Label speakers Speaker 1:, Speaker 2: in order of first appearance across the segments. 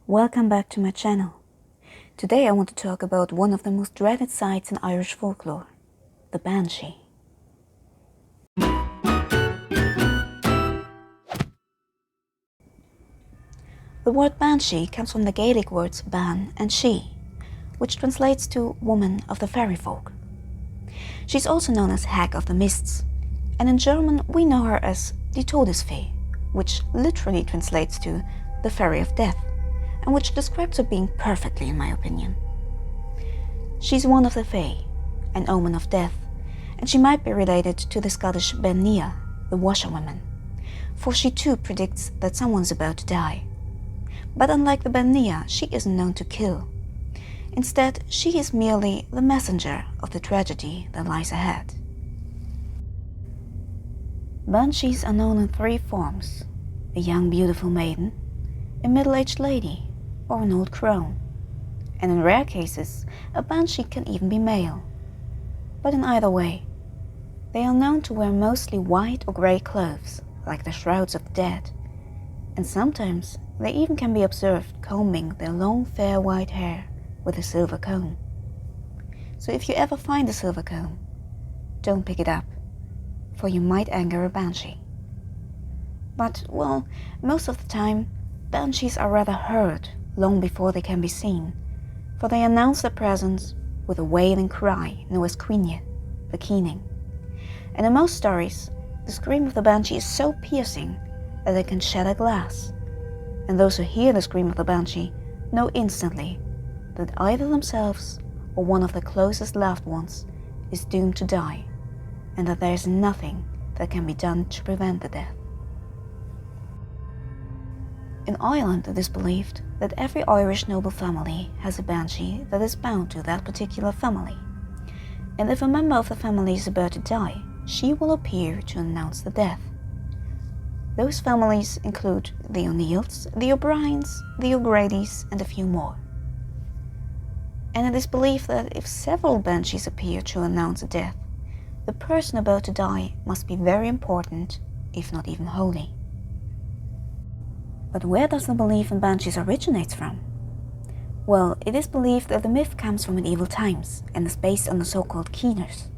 Speaker 1: Welcome back to my channel. Today I want to talk about one of the most dreaded sights in Irish folklore, the Banshee. The word Banshee comes from the Gaelic words ban and she, which translates to woman of the fairy folk. She's also known as Hag of the Mists, and in German we know her as die Todesfee, which literally translates to the fairy of death, and which describes her being perfectly in my opinion. She's one of the Fae, an omen of death, and she might be related to the Scottish Myuu, the washerwomen, for she too predicts that someone's about to die. But unlike the Myuu, she isn't known to kill. Instead, she is merely the messenger of the tragedy that lies ahead. Banshees are known in three forms: a young beautiful maiden, a middle-aged lady, or an old crone. And in rare cases, a banshee can even be male. But in either way, they are known to wear mostly white or grey clothes, like the shrouds of the dead, and sometimes they even can be observed combing their long fair white hair with a silver comb. So if you ever find a silver comb, don't pick it up, for you might anger a banshee. But, well, most of the time, banshees are rather heard long before they can be seen, for they announce their presence with a wailing cry known as cuine, the keening. And in most stories, the scream of the banshee is so piercing that it can shatter glass, and those who hear the scream of the banshee know instantly that either themselves or one of their closest loved ones is doomed to die, and that there is nothing that can be done to prevent the death. In Ireland, it is believed that every Irish noble family has a banshee that is bound to that particular family, and if a member of the family is about to die, she will appear to announce the death. Those families include the O'Neills, the O'Briens, the O'Gradys, and a few more. And it is believed that if several banshees appear to announce a death, the person about to die must be very important, if not even holy. But where does the belief in banshees originate from? Well, it is believed that the myth comes from medieval times and is based on the so-called keeners.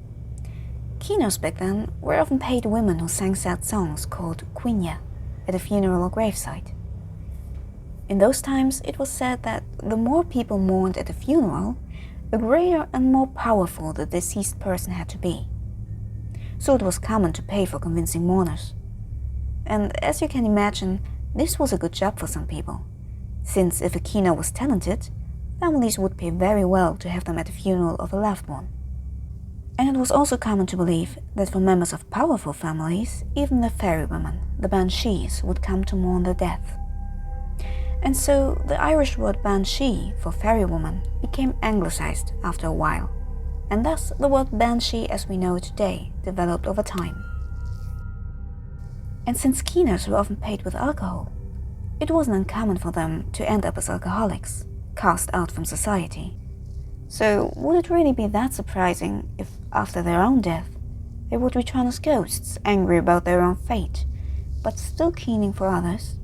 Speaker 1: Keeners back then were often paid women who sang sad songs called cuine at a funeral or gravesite. In those times, it was said that the more people mourned at a funeral, the greater and more powerful the deceased person had to be. So it was common to pay for convincing mourners. And as you can imagine, this was a good job for some people, since if a keener was talented, families would pay very well to have them at the funeral of a loved one. And it was also common to believe that for members of powerful families, even the fairy women, the banshees, would come to mourn their death. And so the Irish word banshee for fairy woman became anglicized after a while, and thus the word banshee as we know it today developed over time. And since keeners were often paid with alcohol, it wasn't uncommon for them to end up as alcoholics, cast out from society. So would it really be that surprising if, after their own death, they would return as ghosts, angry about their own fate, but still keening for others?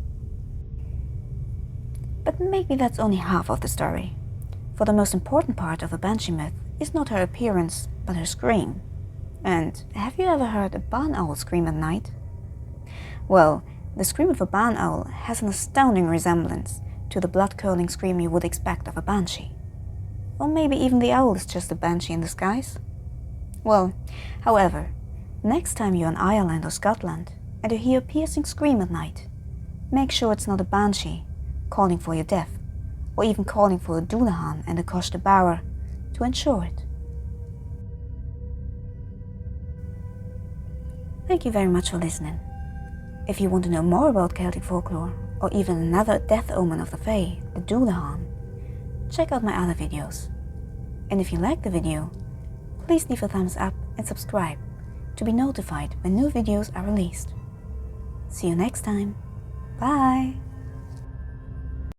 Speaker 1: But maybe that's only half of the story, for the most important part of the banshee myth is not her appearance, but her scream. And have you ever heard a barn owl scream at night? Well, the scream of a barn owl has an astounding resemblance to the blood-curdling scream you would expect of a banshee. Or maybe even the owl is just a banshee in disguise? Well, however, next time you're in Ireland or Scotland and you hear a piercing scream at night, make sure it's not a banshee calling for your death, or even calling for a Dullahan and a Costa Bower to ensure it. Thank you very much for listening. If you want to know more about Celtic folklore, or even another death omen of the Fae, the Dullahan, check out my other videos. And if you liked the video, please leave a thumbs up and subscribe to be notified when new videos are released. See you next time. Bye!